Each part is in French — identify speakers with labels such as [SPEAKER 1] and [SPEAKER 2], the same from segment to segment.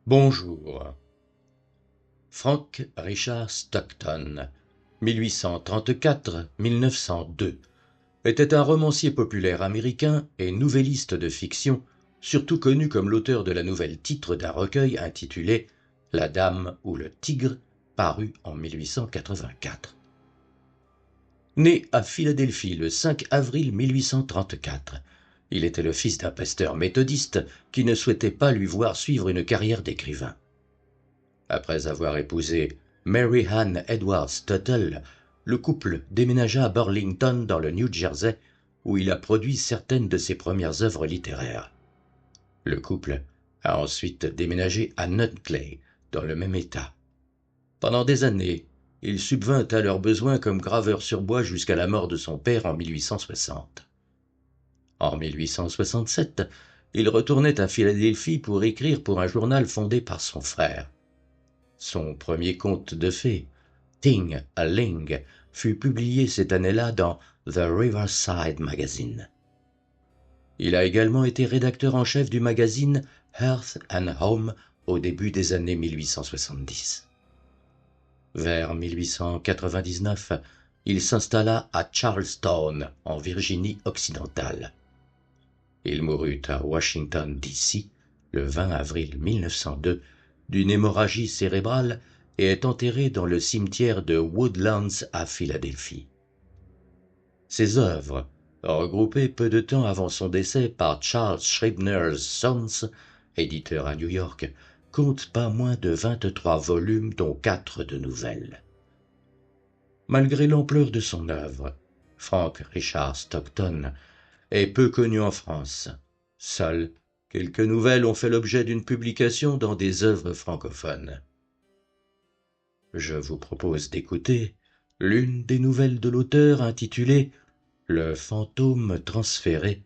[SPEAKER 1] Bonjour. Frank Richard Stockton, 1834-1902, était un romancier populaire américain et nouvelliste de fiction, surtout connu comme l'auteur de la nouvelle-titre d'un recueil intitulé « La Dame ou le Tigre », paru en 1884. Né à Philadelphie le 5 avril 1834, il était le fils d'un pasteur méthodiste qui ne souhaitait pas lui voir suivre une carrière d'écrivain. Après avoir épousé Mary Ann Edwards Tuttle, le couple déménagea à Burlington dans le New Jersey, où il a produit certaines de ses premières œuvres littéraires. Le couple a ensuite déménagé à Nutley, dans le même État. Pendant des années, il subvint à leurs besoins comme graveur sur bois jusqu'à la mort de son père en 1860. En 1867, il retournait à Philadelphie pour écrire pour un journal fondé par son frère. Son premier conte de fées, Ting a Ling, fut publié cette année-là dans The Riverside Magazine. Il a également été rédacteur en chef du magazine Hearth and Home au début des années 1870. Vers 1899, il s'installa à Charlestown, en Virginie occidentale. Il mourut à Washington, D.C., le 20 avril 1902, d'une hémorragie cérébrale et est enterré dans le cimetière de Woodlands à Philadelphie. Ses œuvres, regroupées peu de temps avant son décès par Charles Scribner's Sons, éditeur à New York, comptent pas moins de 23 volumes dont 4 de nouvelles. Malgré l'ampleur de son œuvre, Frank Richard Stockton est peu connu en France. Seules quelques nouvelles ont fait l'objet d'une publication dans des œuvres francophones. Je vous propose d'écouter l'une des nouvelles de l'auteur intitulée « Le fantôme transféré »,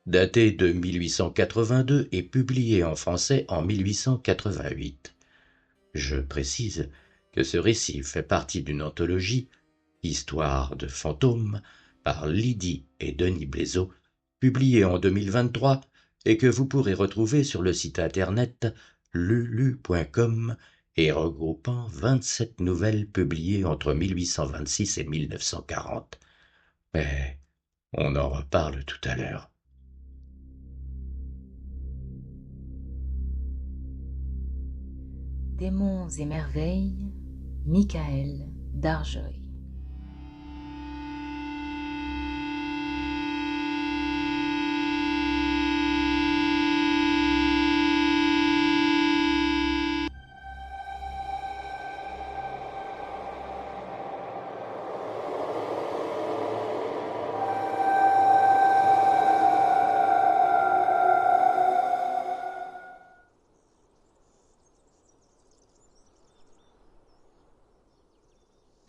[SPEAKER 1] datée de 1882 et publiée en français en 1888. Je précise que ce récit fait partie d'une anthologie « Histoire de fantômes » par Lydie et Denis Blaiseau, publiée en 2023 et que vous pourrez retrouver sur le site internet lulu.com et regroupant 27 nouvelles publiées entre 1826 et 1940. Mais on en reparle tout à l'heure.
[SPEAKER 2] Démons et merveilles, Michael Darjoy.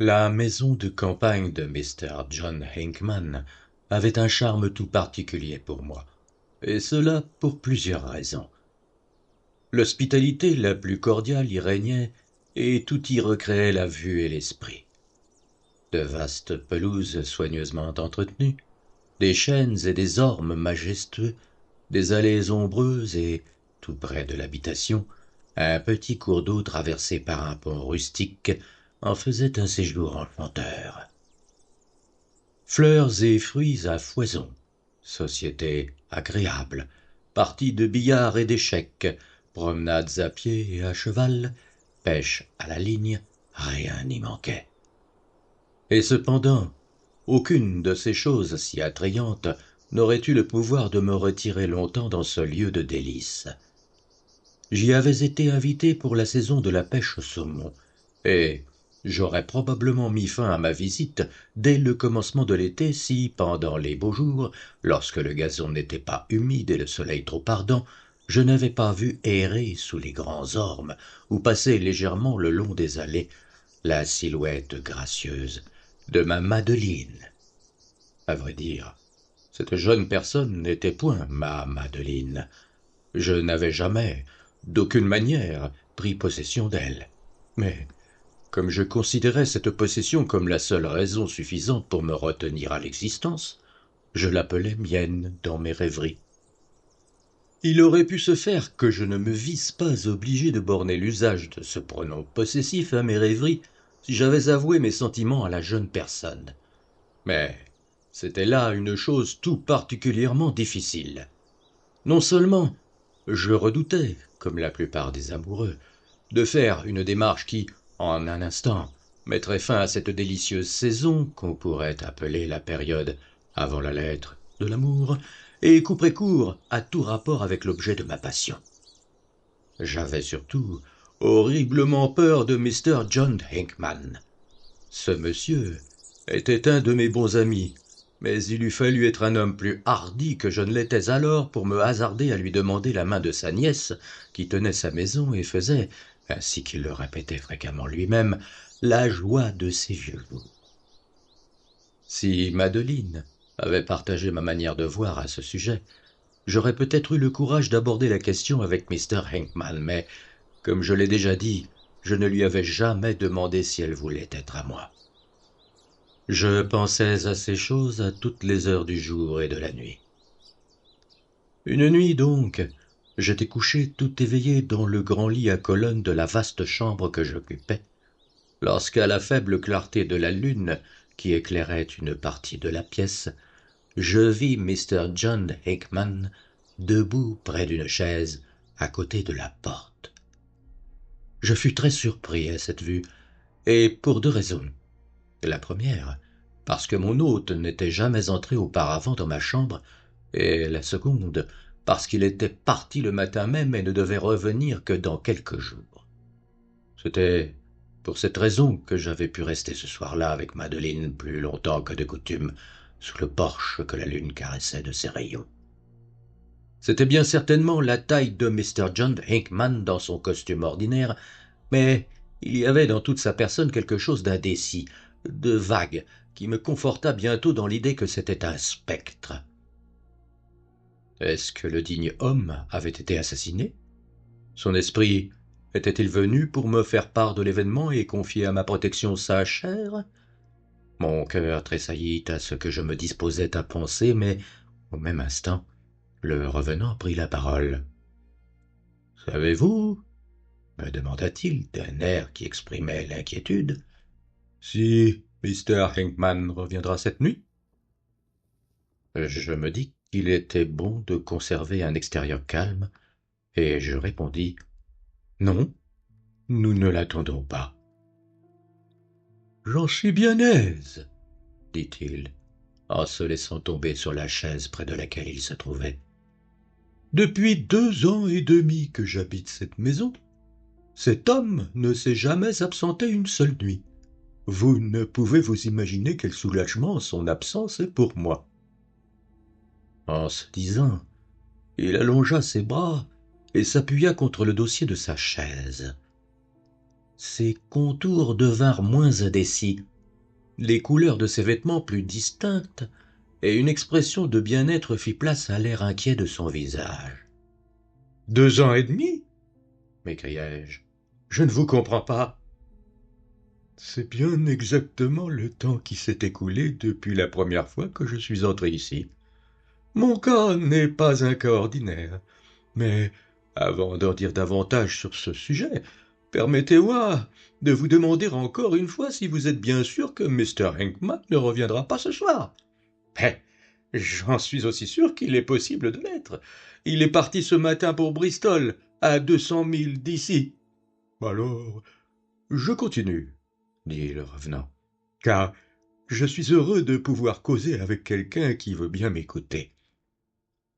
[SPEAKER 1] La maison de campagne de Mr. John Hinckman avait un charme tout particulier pour moi, et cela pour plusieurs raisons. L'hospitalité la plus cordiale y régnait, et tout y recréait la vue et l'esprit. De vastes pelouses soigneusement entretenues, des chênes et des ormes majestueux, des allées ombreuses et, tout près de l'habitation, un petit cours d'eau traversé par un pont rustique en faisait un séjour enchanteur. Fleurs et fruits à foison, société agréable, parties de billard et d'échecs, promenades à pied et à cheval, pêche à la ligne, rien n'y manquait. Et cependant, aucune de ces choses si attrayantes n'aurait eu le pouvoir de me retirer longtemps dans ce lieu de délices. J'y avais été invité pour la saison de la pêche au saumon, et j'aurais probablement mis fin à ma visite dès le commencement de l'été si, pendant les beaux jours, lorsque le gazon n'était pas humide et le soleil trop ardent, je n'avais pas vu errer sous les grands ormes ou passer légèrement le long des allées la silhouette gracieuse de ma Madeline. À vrai dire, cette jeune personne n'était point ma Madeline. Je n'avais jamais, d'aucune manière, pris possession d'elle. Mais, comme je considérais cette possession comme la seule raison suffisante pour me retenir à l'existence, je l'appelais mienne dans mes rêveries. Il aurait pu se faire que je ne me visse pas obligé de borner l'usage de ce pronom possessif à mes rêveries si j'avais avoué mes sentiments à la jeune personne. Mais c'était là une chose tout particulièrement difficile. Non seulement je redoutais, comme la plupart des amoureux, de faire une démarche qui, en un instant, mettrait fin à cette délicieuse saison qu'on pourrait appeler la période avant la lettre de l'amour, et couperait court à tout rapport avec l'objet de ma passion. J'avais surtout horriblement peur de Mr. John Hinckman. Ce monsieur était un de mes bons amis, mais il eût fallu être un homme plus hardi que je ne l'étais alors pour me hasarder à lui demander la main de sa nièce, qui tenait sa maison et faisait, ainsi qu'il le répétait fréquemment lui-même, la joie de ses vieux jours. Si Madeleine avait partagé ma manière de voir à ce sujet, j'aurais peut-être eu le courage d'aborder la question avec Mr. Hinckman, mais, comme je l'ai déjà dit, je ne lui avais jamais demandé si elle voulait être à moi. Je pensais à ces choses à toutes les heures du jour et de la nuit. Une nuit donc, j'étais couché tout éveillé dans le grand lit à colonnes de la vaste chambre que j'occupais, lorsqu'à la faible clarté de la lune qui éclairait une partie de la pièce, je vis Mr. John Hinckman debout près d'une chaise à côté de la porte. Je fus très surpris à cette vue, et pour deux raisons. La première, parce que mon hôte n'était jamais entré auparavant dans ma chambre, et la seconde, parce qu'il était parti le matin même et ne devait revenir que dans quelques jours. C'était pour cette raison que j'avais pu rester ce soir-là avec Madeleine plus longtemps que de coutume, sous le porche que la lune caressait de ses rayons. C'était bien certainement la taille de Mr. John Hinckman dans son costume ordinaire, mais il y avait dans toute sa personne quelque chose d'indécis, de vague, qui me conforta bientôt dans l'idée que c'était un spectre. Est-ce que le digne homme avait été assassiné? Son esprit était-il venu pour me faire part de l'événement et confier à ma protection sa chair? Mon cœur tressaillit à ce que je me disposais à penser, mais au même instant, le revenant prit la parole. « Savez-vous, » me demanda-t-il d'un air qui exprimait l'inquiétude, « si Mr. Hinckman reviendra cette nuit ?» Je me dis qu'il était bon de conserver un extérieur calme, et je répondis « Non, nous ne l'attendons pas. »« J'en suis bien aise, » dit-il, en se laissant tomber sur la chaise près de laquelle il se trouvait. « Depuis 2 ans et demi que j'habite cette maison, cet homme ne s'est jamais absenté une seule nuit. Vous ne pouvez vous imaginer quel soulagement son absence est pour moi. » En se disant, il allongea ses bras et s'appuya contre le dossier de sa chaise. Ses contours devinrent moins indécis, les couleurs de ses vêtements plus distinctes, et une expression de bien-être fit place à l'air inquiet de son visage. « 2 ans et demi » m'écriai-je. « Je ne vous comprends pas. » « C'est bien exactement le temps qui s'est écoulé depuis la première fois que je suis entré ici. Mon cas n'est pas un cas ordinaire, mais avant d'en dire davantage sur ce sujet, permettez-moi de vous demander encore une fois si vous êtes bien sûr que Mr. Hinckman ne reviendra pas ce soir. Mais j'en suis aussi sûr qu'il est possible de l'être. Il est parti ce matin pour Bristol, à 200 milles d'ici. Alors, je continue, dit le revenant, car je suis heureux de pouvoir causer avec quelqu'un qui veut bien m'écouter.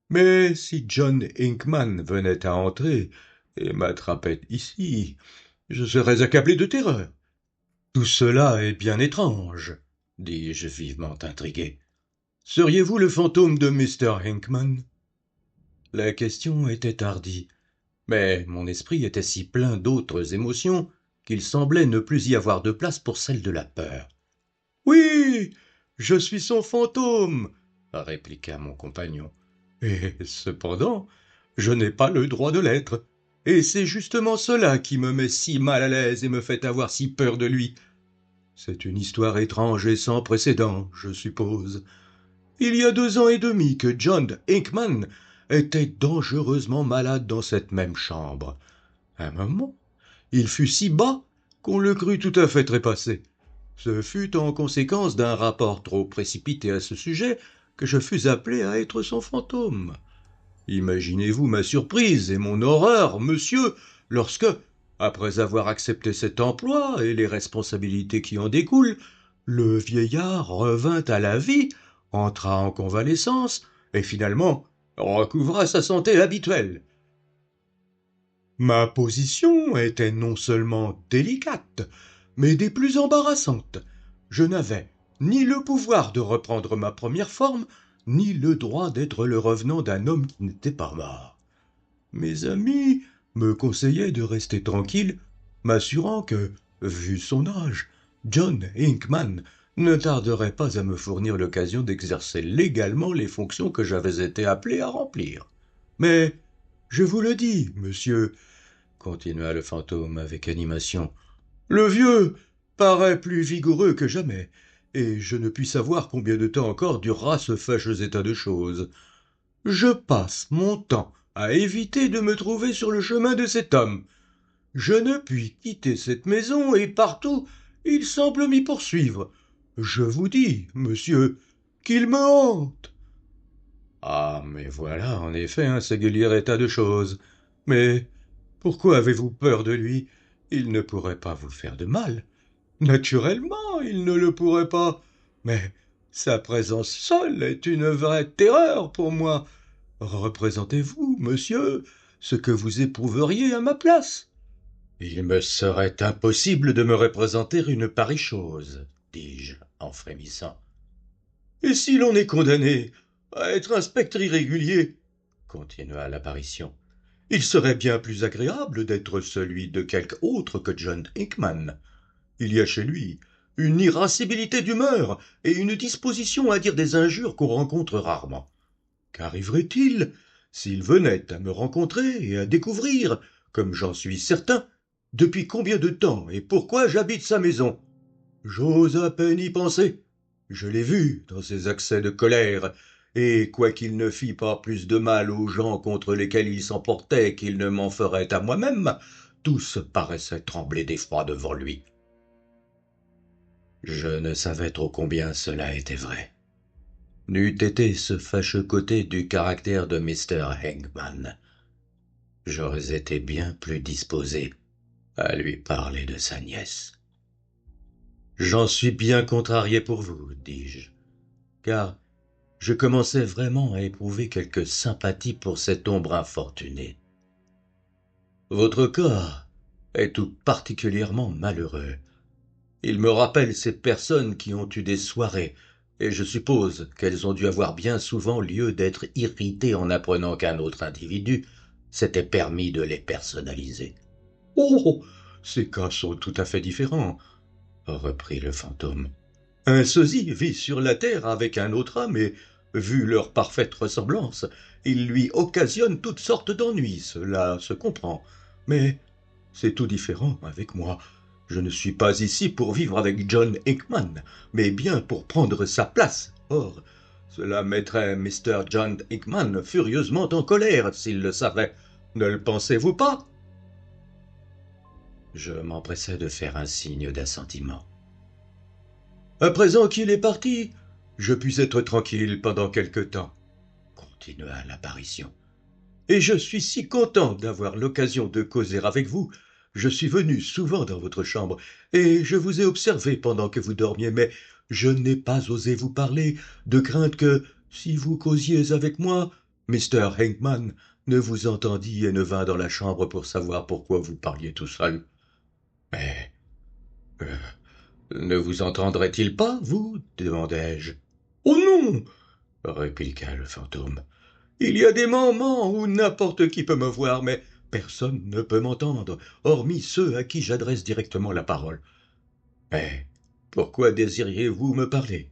[SPEAKER 1] Mais si John Hinckman venait à entrer et m'attrapait ici, je serais accablé de terreur. Tout cela est bien étrange, dis-je vivement intrigué. Seriez-vous le fantôme de Mr. Hinckman? La question était hardie, mais mon esprit était si plein d'autres émotions qu'il semblait ne plus y avoir de place pour celle de la peur. « Oui, je suis son fantôme, » répliqua mon compagnon. « Et cependant, je n'ai pas le droit de l'être, et c'est justement cela qui me met si mal à l'aise et me fait avoir si peur de lui. C'est une histoire étrange et sans précédent, je suppose. Il y a 2 ans et demi que John Hinckman était dangereusement malade dans cette même chambre. Un moment, il fut si bas qu'on le crut tout à fait trépassé. Ce fut en conséquence d'un rapport trop précipité à ce sujet que je fus appelé à être son fantôme. Imaginez-vous ma surprise et mon horreur, monsieur, lorsque, après avoir accepté cet emploi et les responsabilités qui en découlent, le vieillard revint à la vie, entra en convalescence et finalement recouvra sa santé habituelle. Ma position était non seulement délicate, mais des plus embarrassantes. Je n'avais ni le pouvoir de reprendre ma première forme, ni le droit d'être le revenant d'un homme qui n'était pas mort. Mes amis me conseillaient de rester tranquille, m'assurant que, vu son âge, John Hickman ne tarderait pas à me fournir l'occasion d'exercer légalement les fonctions que j'avais été appelé à remplir. Mais, je vous le dis, monsieur, continua le fantôme avec animation, le vieux paraît plus vigoureux que jamais, et je ne puis savoir combien de temps encore durera ce fâcheux état de choses. Je passe mon temps à éviter de me trouver sur le chemin de cet homme. Je ne puis quitter cette maison et partout il semble m'y poursuivre. Je vous dis, monsieur, qu'il me hante. Ah, mais voilà en effet un singulier état de choses. Mais pourquoi avez-vous peur de lui? Il ne pourrait pas vous faire de mal. Naturellement, il ne le pourrait pas. Mais sa présence seule est une vraie terreur pour moi. Représentez-vous, monsieur, ce que vous éprouveriez à ma place. Il me serait impossible de me représenter une pareille chose, dis-je en frémissant. Et si l'on est condamné à être un spectre irrégulier, continua l'apparition, il serait bien plus agréable d'être celui de quelque autre que John Hickman. Il y a chez lui une irascibilité d'humeur et une disposition à dire des injures qu'on rencontre rarement. Qu'arriverait-il s'il venait à me rencontrer et à découvrir, comme j'en suis certain, depuis combien de temps et pourquoi j'habite sa maison? J'ose à peine y penser. Je l'ai vu dans ses accès de colère, et quoiqu'il ne fît pas plus de mal aux gens contre lesquels il s'emportait qu'il ne m'en ferait à moi-même, tous paraissaient trembler d'effroi devant lui. Je ne savais trop combien cela était vrai. N'eût été ce fâcheux côté du caractère de Mr. Hickman, j'aurais été bien plus disposé à lui parler de sa nièce. J'en suis bien contrarié pour vous, dis-je, car je commençais vraiment à éprouver quelque sympathie pour cette ombre infortunée. Votre cas est tout particulièrement malheureux. Il me rappelle ces personnes qui ont eu des soirées, et je suppose qu'elles ont dû avoir bien souvent lieu d'être irritées en apprenant qu'un autre individu s'était permis de les personnaliser. « Oh, ces cas sont tout à fait différents, » reprit le fantôme. « Un sosie vit sur la terre avec un autre homme et, vu leur parfaite ressemblance, il lui occasionne toutes sortes d'ennuis, cela se comprend. Mais c'est tout différent avec moi. Je ne suis pas ici pour vivre avec John Hickman, mais bien pour prendre sa place. Or, cela mettrait Mr. John Hickman furieusement en colère s'il le savait. Ne le pensez-vous pas? » Je m'empressai de faire un signe d'assentiment. « À présent qu'il est parti, je puis être tranquille pendant quelque temps, » continua l'apparition. « Et je suis si content d'avoir l'occasion de causer avec vous. Je suis venu souvent dans votre chambre, et je vous ai observé pendant que vous dormiez, mais je n'ai pas osé vous parler, de crainte que, si vous causiez avec moi, Mr. Hickman ne vous entendît et ne vînt dans la chambre pour savoir pourquoi vous parliez tout seul. Mais ne vous entendrait-il pas, vous? Demandai-je. Oh non, répliqua le fantôme. Il y a des moments où n'importe qui peut me voir, mais personne ne peut m'entendre, hormis ceux à qui j'adresse directement la parole. Mais pourquoi désiriez-vous me parler?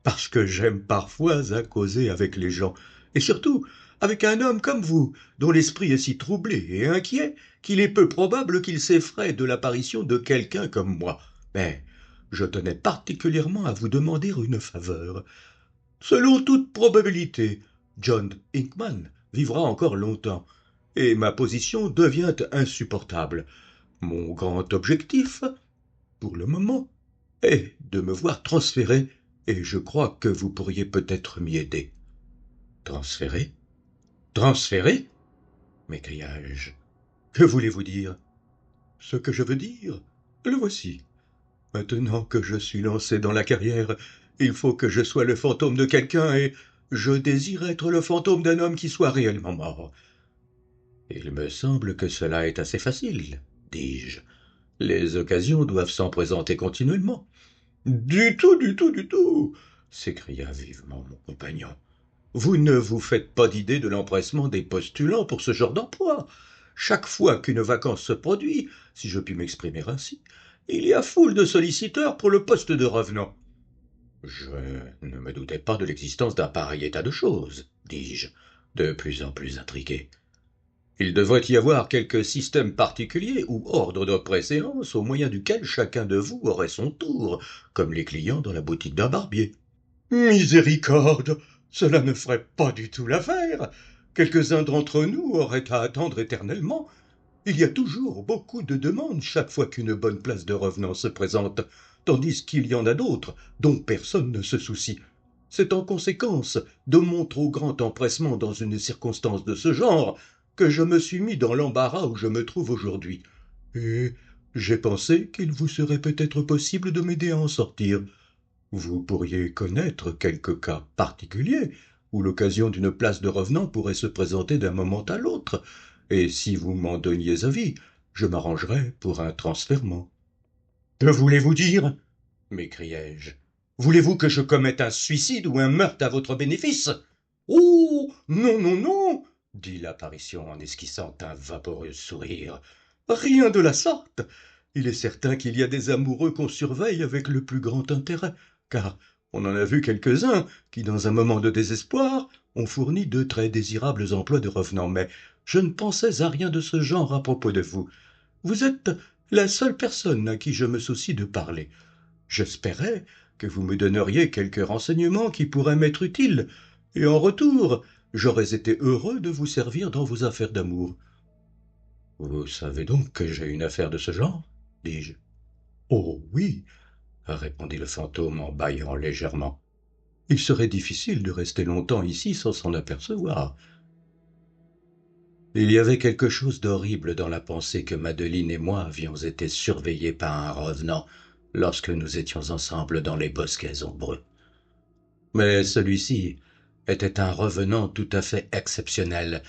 [SPEAKER 1] Parce que j'aime parfois à causer avec les gens, et surtout avec un homme comme vous, dont l'esprit est si troublé et inquiet qu'il est peu probable qu'il s'effraie de l'apparition de quelqu'un comme moi. Mais je tenais particulièrement à vous demander une faveur. Selon toute probabilité, John Hickman
[SPEAKER 3] vivra encore longtemps, et ma position devient insupportable. Mon grand objectif, pour le moment, est de me voir transféré, et je crois que vous pourriez peut-être m'y aider. » Transféré? Transféré? M'écriai-je. Que voulez-vous dire? Ce que je veux dire, le voici. Maintenant que je suis lancé dans la carrière, il faut que je sois le fantôme de quelqu'un, et je désire être le fantôme d'un homme qui soit réellement mort. Il me semble que cela est assez facile, dis-je. Les occasions doivent s'en présenter continuellement. Du tout, du tout, du tout, s'écria vivement mon compagnon. Vous ne vous faites pas d'idée de l'empressement des postulants pour ce genre d'emploi. Chaque fois qu'une vacance se produit, si je puis m'exprimer ainsi, il y a foule de solliciteurs pour le poste de revenant. Je ne me doutais pas de l'existence d'un pareil état de choses, dis-je, de plus en plus intrigué. Il devrait y avoir quelque système particulier ou ordre de préséance au moyen duquel chacun de vous aurait son tour, comme les clients dans la boutique d'un barbier. Miséricorde! Cela ne ferait pas du tout l'affaire. Quelques-uns d'entre nous auraient à attendre éternellement. Il y a toujours beaucoup de demandes chaque fois qu'une bonne place de revenant se présente, tandis qu'il y en a d'autres dont personne ne se soucie. C'est en conséquence de mon trop grand empressement dans une circonstance de ce genre que je me suis mis dans l'embarras où je me trouve aujourd'hui. Et j'ai pensé qu'il vous serait peut-être possible de m'aider à en sortir. Vous pourriez connaître quelques cas particuliers où l'occasion d'une place de revenant pourrait se présenter d'un moment à l'autre, et si vous m'en donniez avis, je m'arrangerais pour un transfèrement. « Que voulez-vous dire » m'écriai-je. « Voulez-vous que je commette un suicide ou un meurtre à votre bénéfice ?»« Oh, non, non, non » dit l'apparition en esquissant un vaporeux sourire. « Rien de la sorte. Il est certain qu'il y a des amoureux qu'on surveille avec le plus grand intérêt, car on en a vu quelques-uns qui, dans un moment de désespoir, ont fourni de très désirables emplois de revenants, mais je ne pensais à rien de ce genre à propos de vous. Vous êtes la seule personne à qui je me soucie de parler. J'espérais que vous me donneriez quelques renseignements qui pourraient m'être utiles, et en retour, j'aurais été heureux de vous servir dans vos affaires d'amour. »« Vous savez donc que j'ai une affaire de ce genre ?» dis-je. « Oh oui, » répondit le fantôme en bâillant légèrement. « Il serait difficile de rester longtemps ici sans s'en apercevoir. » Il y avait quelque chose d'horrible dans la pensée que Madeleine et moi avions été surveillés par un revenant lorsque nous étions ensemble dans les bosquets ombreux. Mais celui-ci était un revenant tout à fait exceptionnel,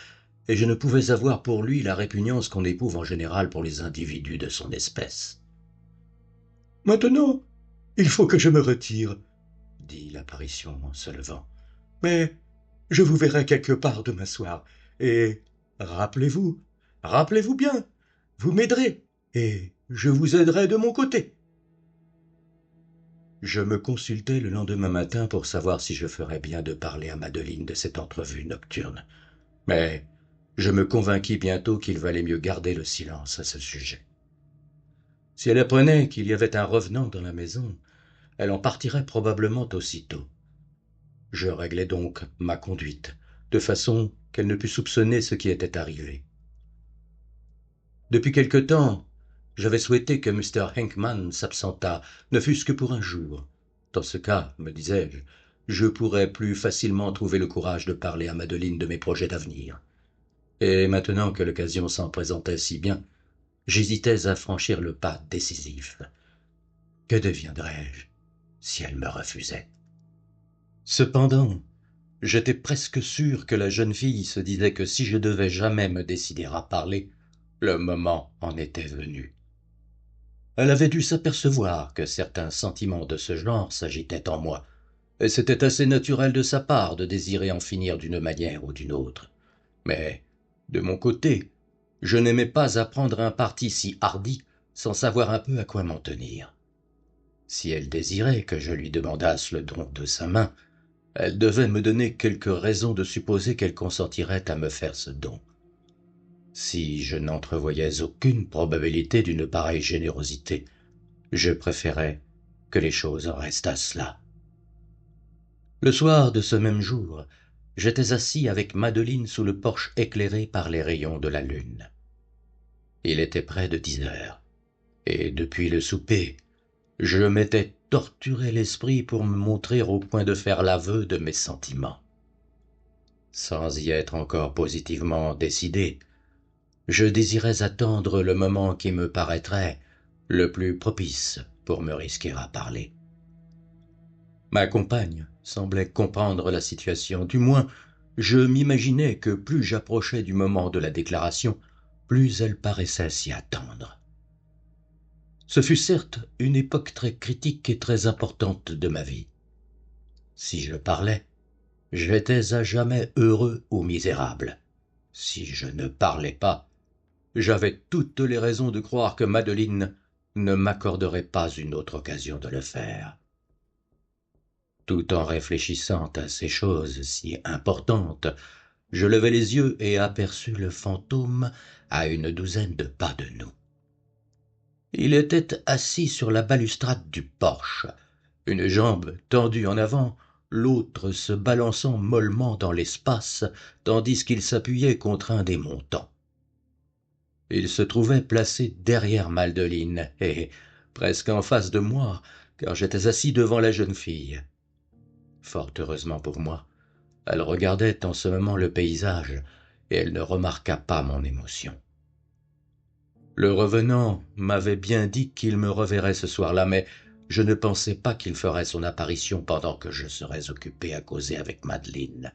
[SPEAKER 3] et je ne pouvais avoir pour lui la répugnance qu'on éprouve en général pour les individus de son espèce. « Maintenant, il faut que je me retire, » dit l'apparition en se levant. « Mais je vous verrai quelque part demain soir, et rappelez-vous bien, vous m'aiderez, et je vous aiderai de mon côté. » Je me consultai le lendemain matin pour savoir si je ferais bien de parler à Madeleine de cette entrevue nocturne. Mais je me convainquis bientôt qu'il valait mieux garder le silence à ce sujet. Si elle apprenait qu'il y avait un revenant dans la maison, elle en partirait probablement aussitôt. Je réglai donc ma conduite, de façon qu'elle ne pût soupçonner ce qui était arrivé. Depuis quelque temps, j'avais souhaité que Mr. Hinckman s'absentât, ne fût-ce que pour un jour. Dans ce cas, me disais-je, je pourrais plus facilement trouver le courage de parler à Madeleine de mes projets d'avenir. Et maintenant que l'occasion s'en présentait si bien, j'hésitais à franchir le pas décisif. Que deviendrais-je si elle me refusait? Cependant, j'étais presque sûr que la jeune fille se disait que si je devais jamais me décider à parler, le moment en était venu. Elle avait dû s'apercevoir que certains sentiments de ce genre s'agitaient en moi, et c'était assez naturel de sa part de désirer en finir d'une manière ou d'une autre. Mais, de mon côté, je n'aimais pas à prendre un parti si hardi sans savoir un peu à quoi m'en tenir. Si elle désirait que je lui demandasse le don de sa main, elle devait me donner quelques raisons de supposer qu'elle consentirait à me faire ce don. Si je n'entrevoyais aucune probabilité d'une pareille générosité, je préférais que les choses restassent là. Le soir de ce même jour,
[SPEAKER 1] j'étais assis avec Madeleine sous le porche éclairé par les rayons de la lune. Il était près de 10 heures, et depuis le souper, je m'étais torturé l'esprit pour me montrer au point de faire l'aveu de mes sentiments. Sans y être encore positivement décidé, je désirais attendre le moment qui me paraîtrait le plus propice pour me risquer à parler. Ma compagne semblait comprendre la situation, du moins je m'imaginais que plus j'approchais du moment de la déclaration, plus elle paraissait s'y attendre. Ce fut certes une époque très critique et très importante de ma vie. Si je parlais, j'étais à jamais heureux ou misérable. Si je ne parlais pas, j'avais toutes les raisons de croire que Madeleine ne m'accorderait pas une autre occasion de le faire. Tout en réfléchissant à ces choses si importantes, je levai les yeux et aperçus le fantôme à une douzaine de pas de nous. Il était assis sur la balustrade du porche, une jambe tendue en avant, l'autre se balançant mollement dans l'espace, tandis qu'il s'appuyait contre un des montants. Il se trouvait placé derrière Madeleine et presque en face de moi, car j'étais assis devant la jeune fille. Fort heureusement pour moi, elle regardait en ce moment le paysage, et elle ne remarqua pas mon émotion. Le revenant m'avait bien dit qu'il me reverrait ce soir-là, mais je ne pensais pas qu'il ferait son apparition pendant que je serais occupé à causer avec Madeleine.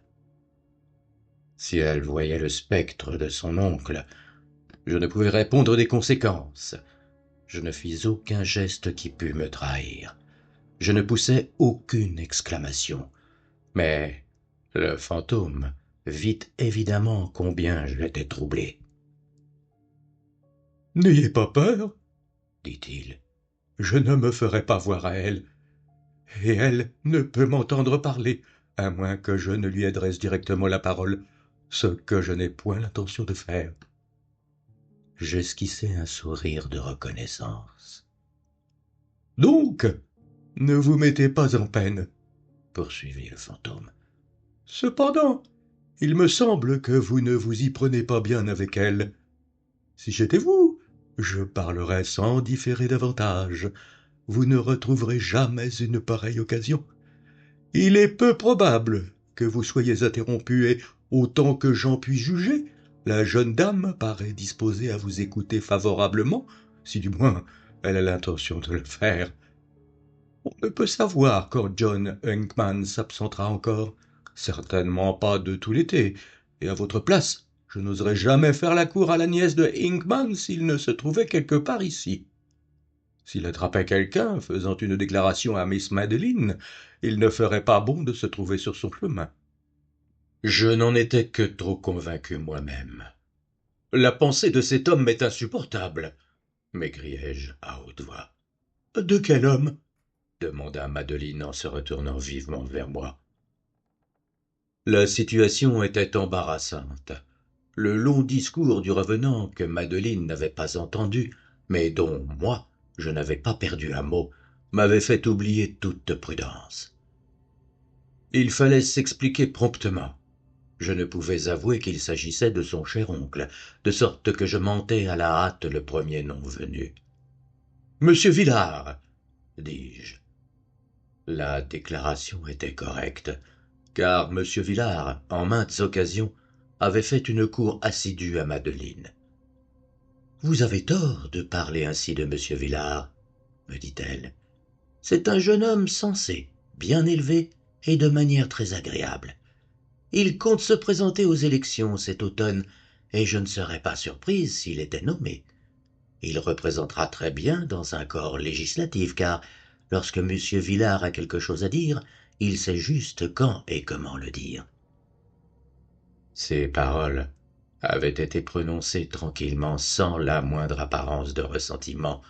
[SPEAKER 1] Si elle voyait le spectre de son oncle, je ne pouvais répondre des conséquences. Je ne fis aucun geste qui pût me trahir. Je ne poussai aucune exclamation. Mais le fantôme vit évidemment combien je l'étais troublé.
[SPEAKER 3] « N'ayez pas peur, dit-il. Je ne me ferai pas voir à elle, et elle ne peut m'entendre parler, à moins que je ne lui adresse directement la parole, ce que je n'ai point l'intention de faire. »
[SPEAKER 1] J'esquissai un sourire de reconnaissance.
[SPEAKER 3] « Donc, ne vous mettez pas en peine,
[SPEAKER 1] poursuivit le fantôme.
[SPEAKER 3] Cependant, il me semble que vous ne vous y prenez pas bien avec elle. Si j'étais vous, je parlerais sans différer davantage. Vous ne retrouverez jamais une pareille occasion. Il est peu probable que vous soyez interrompu et, autant que j'en puis juger, la jeune dame paraît disposée à vous écouter favorablement, si du moins elle a l'intention de le faire. On ne peut savoir quand John Hunkman s'absentera encore, certainement pas de tout l'été, et à votre place, je n'oserais jamais faire la cour à la nièce de Hinkman s'il ne se trouvait quelque part ici. S'il attrapait quelqu'un faisant une déclaration à Miss Madeleine, il ne ferait pas bon de se trouver sur son chemin.
[SPEAKER 1] Je n'en étais que trop convaincu moi-même. La pensée de cet homme m'est insupportable, m'écriai-je à haute voix.
[SPEAKER 3] De quel homme?
[SPEAKER 1] Demanda Madeleine en se retournant vivement vers moi. La situation était embarrassante. Le long discours du revenant que Madeleine n'avait pas entendu, mais dont moi je n'avais pas perdu un mot, m'avait fait oublier toute prudence. Il fallait s'expliquer promptement. Je ne pouvais avouer qu'il s'agissait de son cher oncle, de sorte que je mentais à la hâte le premier nom venu. « Monsieur Villars !» dis-je. La déclaration était correcte, car M. Villars, en maintes occasions, avait fait une cour assidue à Madeleine. « Vous avez tort de parler ainsi de M. Villars, » me dit-elle. « C'est un jeune homme sensé, bien élevé et de manière très agréable. Il compte se présenter aux élections cet automne, et je ne serais pas surprise s'il était nommé. Il représentera très bien dans un corps législatif, car lorsque M. Villars a quelque chose à dire, il sait juste quand et comment le dire. » Ces paroles avaient été prononcées tranquillement, sans la moindre apparence de ressentiment,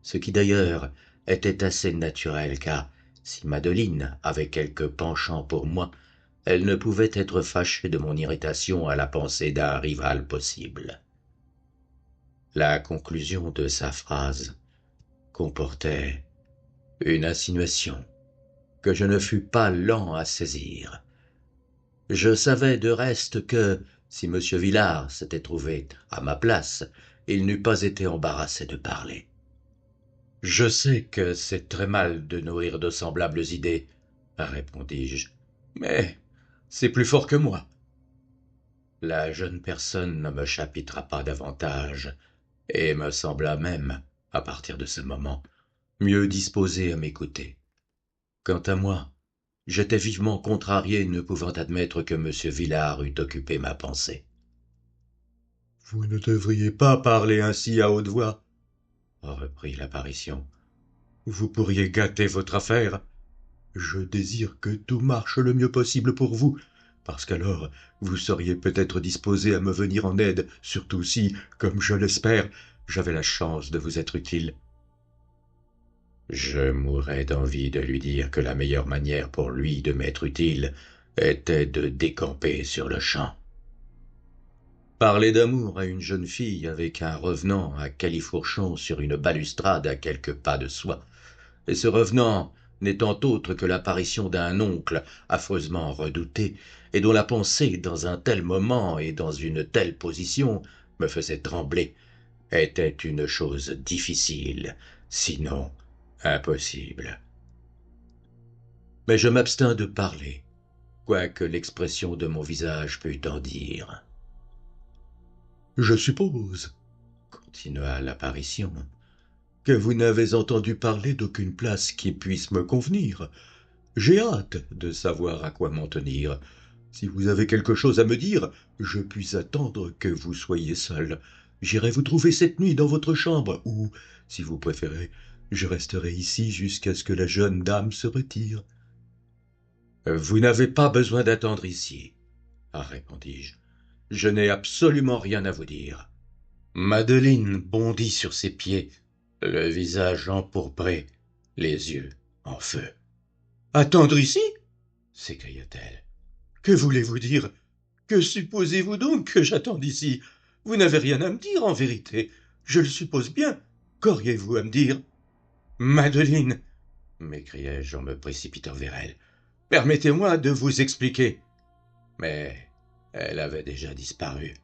[SPEAKER 1] ce qui d'ailleurs était assez naturel, car si Madeleine avait quelque penchant pour moi, elle ne pouvait être fâchée de mon irritation à la pensée d'un rival possible. La conclusion de sa phrase comportait une insinuation que je ne fus pas lent à saisir. Je savais de reste que, si M. Villars s'était trouvé à ma place, il n'eût pas été embarrassé de parler. Je sais que c'est très mal de nourrir de semblables idées, répondis-je, mais c'est plus fort que moi. La jeune personne ne me chapitra pas davantage, et me sembla même, à partir de ce moment, mieux disposée à m'écouter. Quant à moi, j'étais vivement contrarié, ne pouvant admettre que M. Villars eût occupé ma pensée.
[SPEAKER 3] « Vous ne devriez pas parler ainsi à haute voix, reprit l'apparition. Vous pourriez gâter votre affaire. Je désire que tout marche le mieux possible pour vous, parce qu'alors vous seriez peut-être disposé à me venir en aide, surtout si, comme je l'espère, j'avais la chance de vous être utile. »
[SPEAKER 1] Je mourais d'envie de lui dire que la meilleure manière pour lui de m'être utile était de décamper sur le champ. Parler d'amour à une jeune fille avec un revenant à califourchon sur une balustrade à quelques pas de soi, et ce revenant n'étant autre que l'apparition d'un oncle affreusement redouté, et dont la pensée, dans un tel moment et dans une telle position, me faisait trembler, était une chose difficile, sinon impossible. Mais je m'abstins de parler, quoique l'expression de mon visage pût en dire.
[SPEAKER 3] « Je suppose,
[SPEAKER 1] Continua l'apparition,
[SPEAKER 3] que vous n'avez entendu parler d'aucune place qui puisse me convenir. J'ai hâte de savoir à quoi m'en tenir. Si vous avez quelque chose à me dire, je puis attendre que vous soyez seul. J'irai vous trouver cette nuit dans votre chambre, ou, si vous préférez, je resterai ici jusqu'à ce que la jeune dame se retire. »«
[SPEAKER 1] Vous n'avez pas besoin d'attendre ici, répondis-je. Je n'ai absolument rien à vous dire. » Madeleine bondit sur ses pieds, le visage empourpré, les yeux en feu. « Attendre ici » s'écria-t-elle. « Que voulez-vous dire? Que supposez-vous donc que j'attende ici? Vous n'avez rien à me dire, en vérité. Je le suppose bien. Qu'auriez-vous à me dire? »« Madeleine » m'écriai-je en me précipitant vers elle. « Permettez-moi de vous expliquer. » Mais elle avait déjà disparu,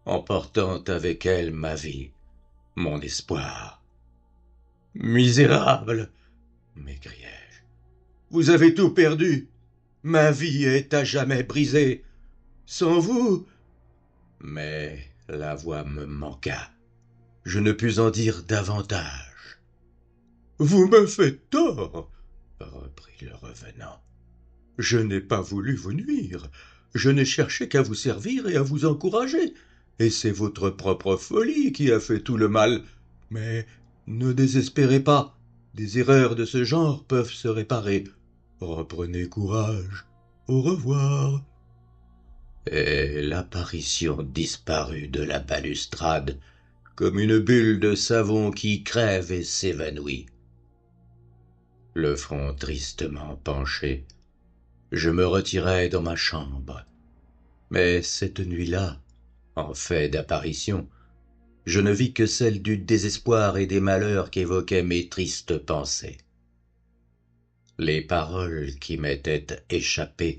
[SPEAKER 1] emportant avec elle ma vie, mon espoir. « Misérable » m'écriai-je. « Vous avez tout perdu. Ma vie est à jamais brisée. Sans vous... » Mais la voix me manqua. Je ne pus en dire davantage. « Vous me faites tort, » reprit le revenant. « Je n'ai pas voulu vous nuire. Je n'ai cherché qu'à vous servir et à vous encourager. Et c'est votre propre folie qui a fait tout le mal. Mais ne désespérez pas. Des erreurs de ce genre peuvent se réparer. Reprenez courage. Au revoir. » Et l'apparition disparut de la balustrade, comme une bulle de savon qui crève et s'évanouit. Le front tristement penché, je me retirai dans ma chambre. Mais cette nuit-là, en fait d'apparition, je ne vis que celle du désespoir et des malheurs qu'évoquaient mes tristes pensées. Les paroles qui m'étaient échappées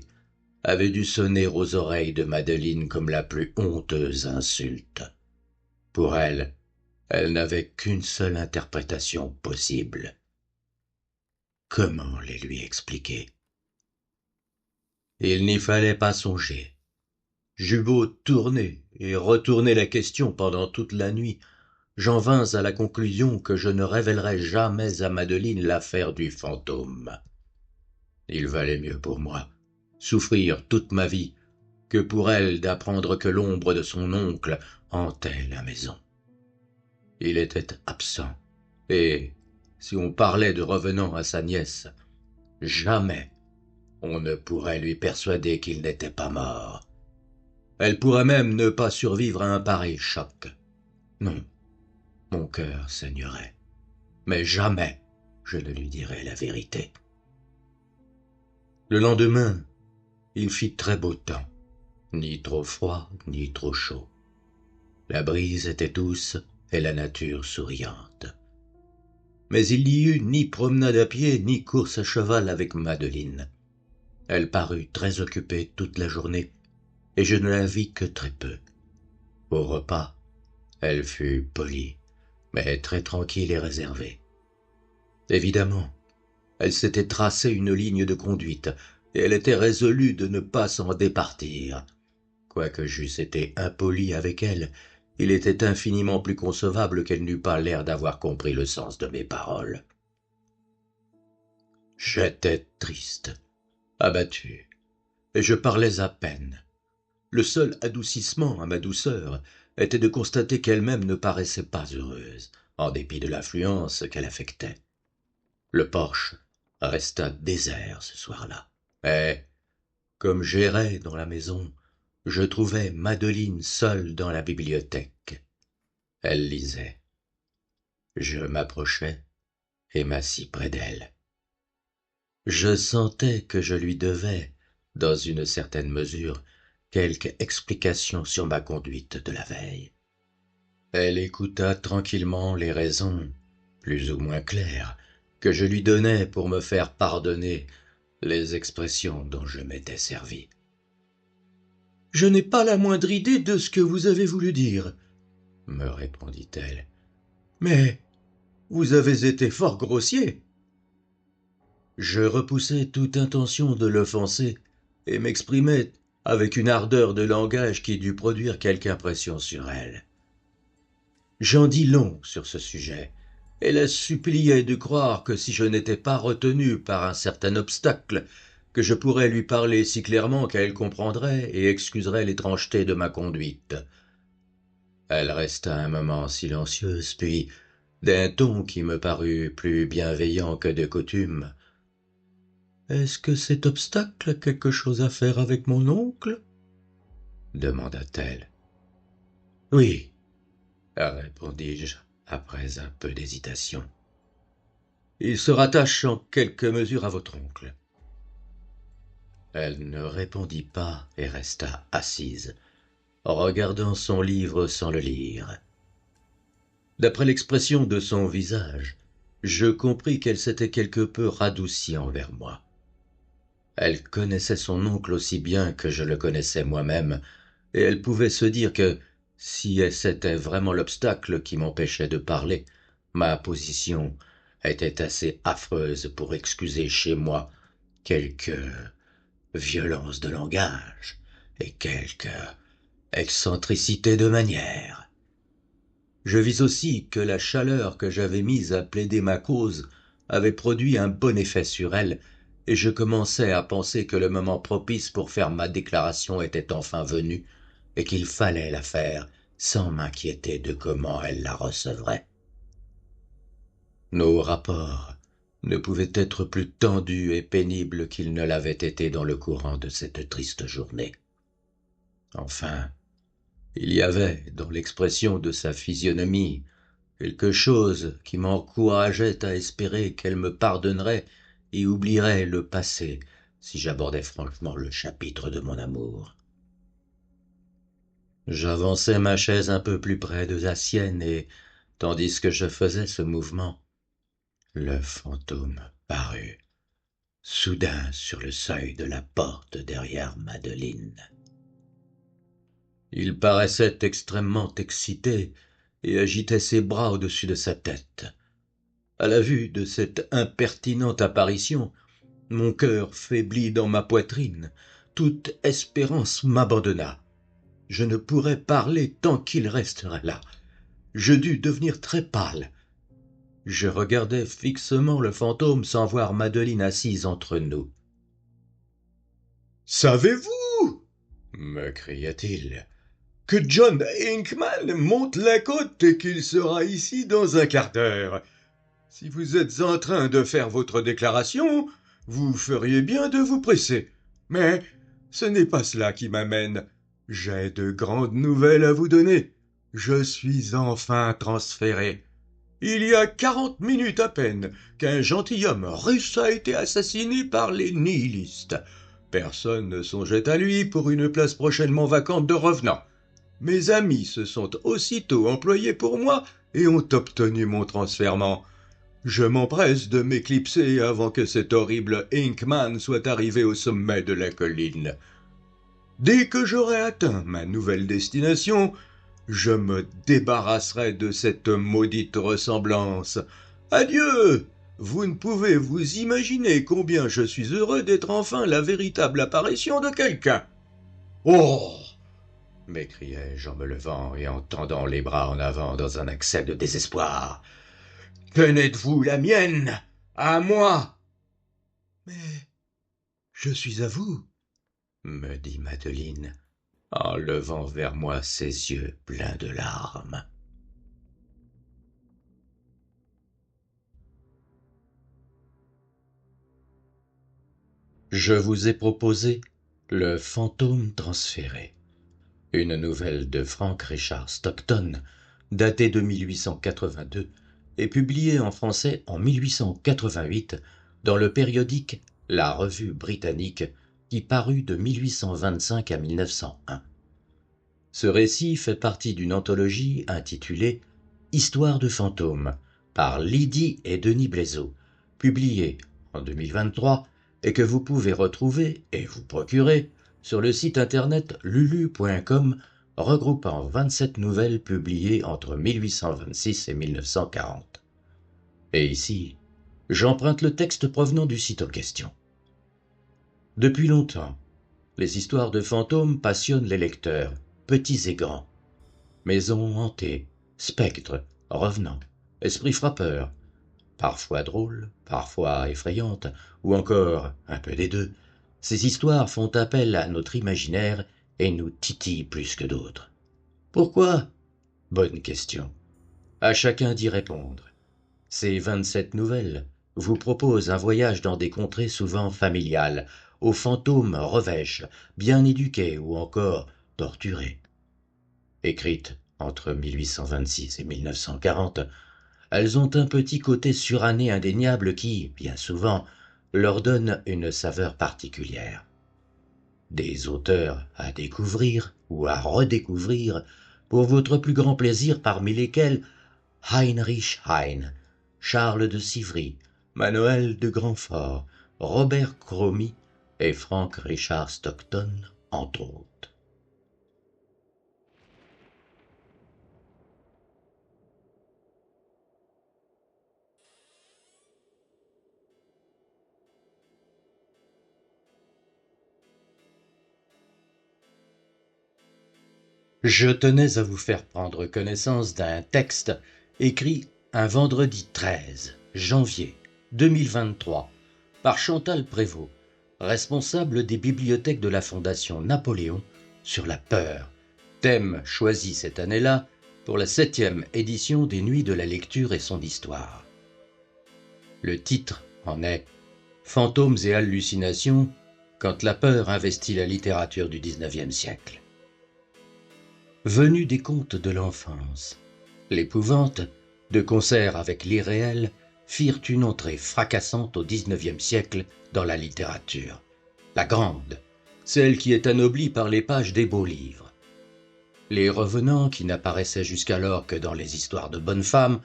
[SPEAKER 1] avaient dû sonner aux oreilles de Madeleine comme la plus honteuse insulte. Pour elle, elles n'avaient qu'une seule interprétation possible. Comment les lui expliquer? Il n'y fallait pas songer. J'eus beau tourner et retourner la question pendant toute la nuit, j'en vins à la conclusion que je ne révélerais jamais à Madeleine l'affaire du fantôme. Il valait mieux pour moi souffrir toute ma vie que pour elle d'apprendre que l'ombre de son oncle hantait la maison. Il était absent, et, si on parlait de revenant à sa nièce, jamais on ne pourrait lui persuader qu'il n'était pas mort. Elle pourrait même ne pas survivre à un pareil choc. Non, mon cœur saignerait, mais jamais je ne lui dirais la vérité. Le lendemain, il fit très beau temps, ni trop froid, ni trop chaud. La brise était douce et la nature souriante. Mais il n'y eut ni promenade à pied, ni course à cheval avec Madeleine. Elle parut très occupée toute la journée et je ne la vis que très peu. Au repas, elle fut polie, mais très tranquille et réservée. Évidemment, elle s'était tracé une ligne de conduite, et elle était résolue de ne pas s'en départir. Quoique j'eusse été impoli avec elle, il était infiniment plus concevable qu'elle n'eût pas l'air d'avoir compris le sens de mes paroles. J'étais triste, abattu, et je parlais à peine. Le seul adoucissement à ma douceur était de constater qu'elle-même ne paraissait pas heureuse, en dépit de l'affluence qu'elle affectait. Le porche resta désert ce soir-là, et, comme j'errais dans la maison, je trouvai Madeleine seule dans la bibliothèque. Elle lisait. Je m'approchai et m'assis près d'elle. Je sentais que je lui devais, dans une certaine mesure, quelque explication sur ma conduite de la veille. Elle écouta tranquillement les raisons, plus ou moins claires, que je lui donnais pour me faire pardonner les expressions dont je m'étais servi. « Je n'ai pas la moindre idée de ce que vous avez voulu dire, » me répondit-elle. « Mais vous avez été fort grossier. » Je repoussai toute intention de l'offenser et m'exprimai avec une ardeur de langage qui dut produire quelque impression sur elle. J'en dis long sur ce sujet, et la suppliai de croire que si je n'étais pas retenu par un certain obstacle, que je pourrais lui parler si clairement qu'elle comprendrait et excuserait l'étrangeté de ma conduite. Elle resta un moment silencieuse, puis, d'un ton qui me parut plus bienveillant que de coutume, « Est-ce que cet obstacle a quelque chose à faire avec mon oncle ?» demanda-t-elle. « Oui, » répondis-je après un peu d'hésitation. « Il se rattache en quelque mesure à votre oncle. » Elle ne répondit pas et resta assise, regardant son livre sans le lire. D'après l'expression de son visage, je compris qu'elle s'était quelque peu radoucie envers moi. Elle connaissait son oncle aussi bien que je le connaissais moi-même, et elle pouvait se dire que, si c'était vraiment l'obstacle qui m'empêchait de parler, ma position était assez affreuse pour excuser chez moi quelque violence de langage et quelque excentricité de manière. Je vis aussi que la chaleur que j'avais mise à plaider ma cause avait produit un bon effet sur elle, et je commençais à penser que le moment propice pour faire ma déclaration était enfin venu, et qu'il fallait la faire sans m'inquiéter de comment elle la recevrait. Nos rapports ne pouvaient être plus tendus et pénibles qu'ils ne l'avaient été dans le courant de cette triste journée. Enfin, il y avait, dans l'expression de sa physionomie, quelque chose qui m'encourageait à espérer qu'elle me pardonnerait et oublierait le passé si j'abordais franchement le chapitre de mon amour. J'avançai ma chaise un peu plus près de la sienne et, tandis que je faisais ce mouvement, le fantôme parut, soudain sur le seuil de la porte derrière Madeleine. Il paraissait extrêmement excité et agitait ses bras au-dessus de sa tête. À la vue de cette impertinente apparition, mon cœur faiblit dans ma poitrine, toute espérance m'abandonna. Je ne pourrais parler tant qu'il resterait là. Je dus devenir très pâle. Je regardais fixement le fantôme sans voir Madeleine assise entre nous. « Savez-vous, me cria-t-il, que John Hickman monte la côte et qu'il sera ici dans un quart d'heure. Si vous êtes en train de faire votre déclaration, vous feriez bien de vous presser. Mais ce n'est pas cela qui m'amène. J'ai de grandes nouvelles à vous donner. Je suis enfin transféré. Il y a 40 minutes à peine qu'un gentilhomme russe a été assassiné par les nihilistes. Personne ne songeait à lui pour une place prochainement vacante de revenant. Mes amis se sont aussitôt employés pour moi et ont obtenu mon transfèrement. Je m'empresse de m'éclipser avant que cet horrible Hickman soit arrivé au sommet de la colline.
[SPEAKER 3] Dès que j'aurai atteint ma nouvelle destination, je me débarrasserai de cette maudite ressemblance. Adieu! Vous ne pouvez vous imaginer combien je suis heureux d'être enfin la véritable apparition de quelqu'un. Oh! M'écriai-je en me levant et en tendant les bras en avant dans un accès de désespoir. Tenez-vous la mienne, à moi! Mais je suis à vous, me dit Madeleine, en levant vers moi ses yeux pleins de larmes.
[SPEAKER 1] Je vous ai proposé Le fantôme transféré, une nouvelle de Frank Richard Stockton, datée de 1882 et publiée en français en 1888 dans le périodique La Revue britannique qui parut de 1825 à 1901. Ce récit fait partie d'une anthologie intitulée Histoire de fantômes par Lydie et Denis Blaiseau, publiée en 2023 et que vous pouvez retrouver et vous procurer sur le site internet lulu.com regroupant 27 nouvelles publiées entre 1826 et 1940. Et ici, j'emprunte le texte provenant du site en question. Depuis longtemps, les histoires de fantômes passionnent les lecteurs, petits et grands. Maisons hantées, spectres, revenants, esprits frappeurs, parfois drôles, parfois effrayantes, ou encore un peu des deux, ces histoires font appel à notre imaginaire et nous titillent plus que d'autres. Pourquoi? Bonne question. À chacun d'y répondre. Ces 27 nouvelles vous proposent un voyage dans des contrées souvent familiales, aux fantômes revêches, bien éduqués ou encore torturés. Écrites entre 1826 et 1940, elles ont un petit côté suranné indéniable qui, bien souvent, leur donne une saveur particulière. Des auteurs à découvrir ou à redécouvrir pour votre plus grand plaisir, parmi lesquels Heinrich Heine, Charles de Sivry, Manuel de Grandfort, Robert Cromy et Frank Richard Stockton, entre autres. Je tenais à vous faire prendre connaissance d'un texte écrit un vendredi 13 janvier 2023 par Chantal Prévost, responsable des bibliothèques de la Fondation Napoléon sur la peur, thème choisi cette année-là pour la 7e édition des Nuits de la lecture et son histoire. Le titre en est « Fantômes et hallucinations quand la peur investit la littérature du XIXe siècle ». Venu des contes de l'enfance, l'épouvante, de concert avec l'irréel, firent une entrée fracassante au XIXe siècle dans la littérature. La grande, celle qui est anoblie par les pages des beaux livres. Les revenants qui n'apparaissaient jusqu'alors que dans les histoires de bonnes femmes,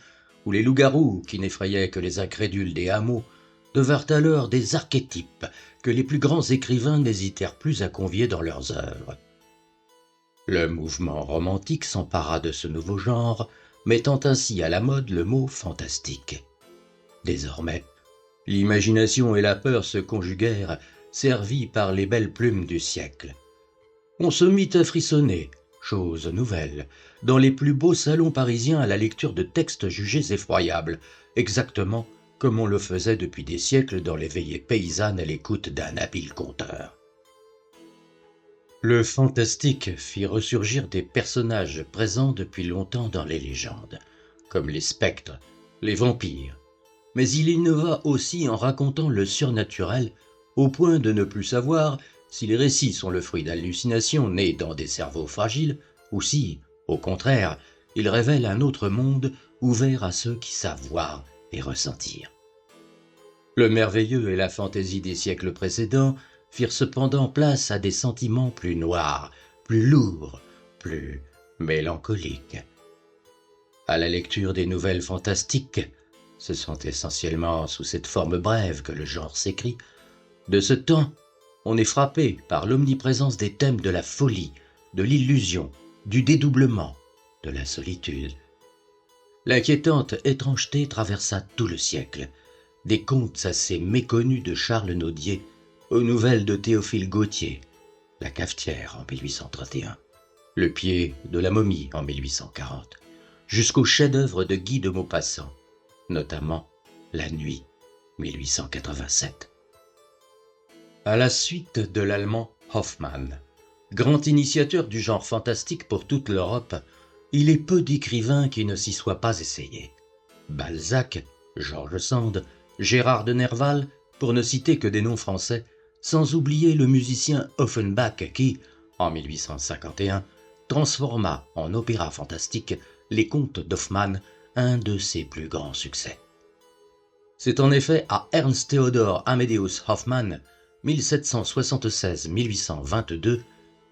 [SPEAKER 1] ou les loups-garous qui n'effrayaient que les incrédules des hameaux, devinrent alors des archétypes que les plus grands écrivains n'hésitèrent plus à convier dans leurs œuvres. Le mouvement romantique s'empara de ce nouveau genre, mettant ainsi à la mode le mot fantastique. Désormais, l'imagination et la peur se conjuguèrent, servis par les belles plumes du siècle. On se mit à frissonner, chose nouvelle, dans les plus beaux salons parisiens à la lecture de textes jugés effroyables, exactement comme on le faisait depuis des siècles dans les veillées paysannes à l'écoute d'un habile conteur. Le fantastique fit ressurgir des personnages présents depuis longtemps dans les légendes, comme les spectres, les vampires, mais il innova aussi en racontant le surnaturel au point de ne plus savoir si les récits sont le fruit d'hallucinations nées dans des cerveaux fragiles ou si, au contraire, ils révèlent un autre monde ouvert à ceux qui savent voir et ressentir. Le merveilleux et la fantaisie des siècles précédents firent cependant place à des sentiments plus noirs, plus lourds, plus mélancoliques. À la lecture des nouvelles fantastiques, ce sont essentiellement sous cette forme brève que le genre s'écrit, de ce temps, on est frappé par l'omniprésence des thèmes de la folie, de l'illusion, du dédoublement, de la solitude. L'inquiétante étrangeté traversa tout le siècle, des contes assez méconnus de Charles Nodier aux nouvelles de Théophile Gautier, La Cafetière en 1831, Le pied de la momie en 1840, jusqu'au chef-d'œuvre de Guy de Maupassant, notamment La Nuit, 1887. À la suite de l'allemand Hoffmann, grand initiateur du genre fantastique pour toute l'Europe, il est peu d'écrivains qui ne s'y soient pas essayés. Balzac, George Sand, Gérard de Nerval, pour ne citer que des noms français, sans oublier le musicien Offenbach qui, en 1851, transforma en opéra fantastique les contes d'Hoffmann, un de ses plus grands succès. C'est en effet à Ernst Theodor Amadeus Hoffmann, 1776-1822,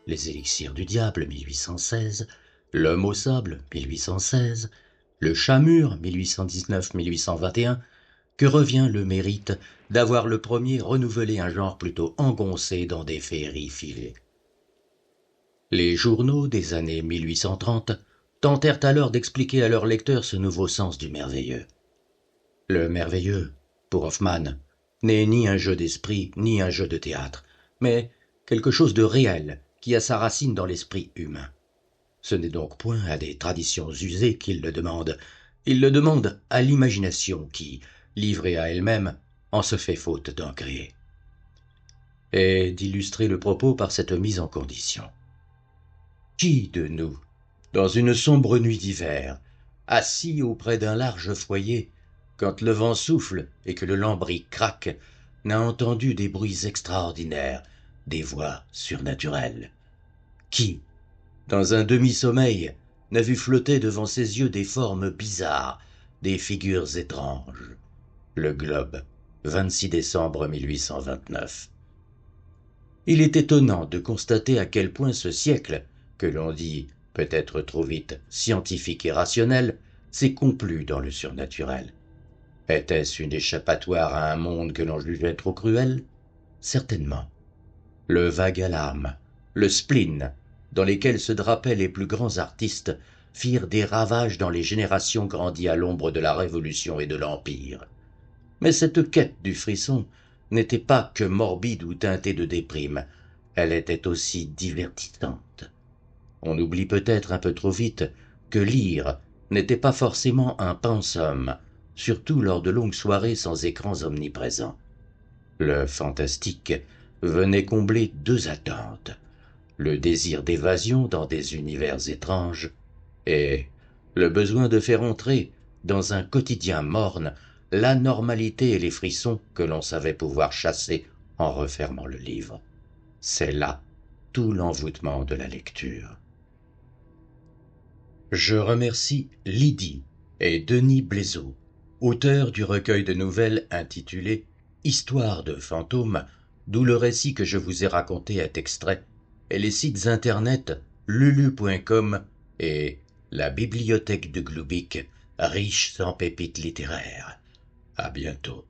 [SPEAKER 1] Les élixirs du diable, 1816, L'homme au sable, 1816, Le chat mûr, 1819-1821, que revient le mérite d'avoir le premier renouvelé un genre plutôt engoncé dans des féeries filées. Les journaux des années 1830 tentèrent alors d'expliquer à leurs lecteurs ce nouveau sens du merveilleux. Le merveilleux, pour Hoffmann, n'est ni un jeu d'esprit ni un jeu de théâtre, mais quelque chose de réel qui a sa racine dans l'esprit humain. Ce n'est donc point à des traditions usées qu'il le demande, il le demande à l'imagination qui, livrée à elle-même, en se fait faute d'en créer. Et d'illustrer le propos par cette mise en condition. Qui de nous, dans une sombre nuit d'hiver, assis auprès d'un large foyer, quand le vent souffle et que le lambris craque, n'a entendu des bruits extraordinaires, des voix surnaturelles? Qui, dans un demi-sommeil, n'a vu flotter devant ses yeux des formes bizarres, des figures étranges? Le Globe, 26 décembre 1829. Il est étonnant de constater à quel point ce siècle, que l'on dit peut-être trop vite scientifique et rationnel, s'est complu dans le surnaturel. Était-ce une échappatoire à un monde que l'on jugeait trop cruel? Certainement. Le vague à l'âme, le spleen, dans lesquels se drapaient les plus grands artistes, firent des ravages dans les générations grandies à l'ombre de la Révolution et de l'Empire. Mais cette quête du frisson n'était pas que morbide ou teintée de déprime, elle était aussi divertissante. On oublie peut-être un peu trop vite que lire n'était pas forcément un pensum, surtout lors de longues soirées sans écrans omniprésents. Le fantastique venait combler deux attentes, le désir d'évasion dans des univers étranges et le besoin de faire entrer dans un quotidien morne la normalité et les frissons que l'on savait pouvoir chasser en refermant le livre. C'est là tout l'envoûtement de la lecture. Je remercie Lydie et Denis Blaiseau, auteurs du recueil de nouvelles intitulé « Histoire de fantômes », d'où le récit que je vous ai raconté est extrait, et les sites internet lulu.com et la bibliothèque de Glubic, riche en pépites littéraires. À bientôt.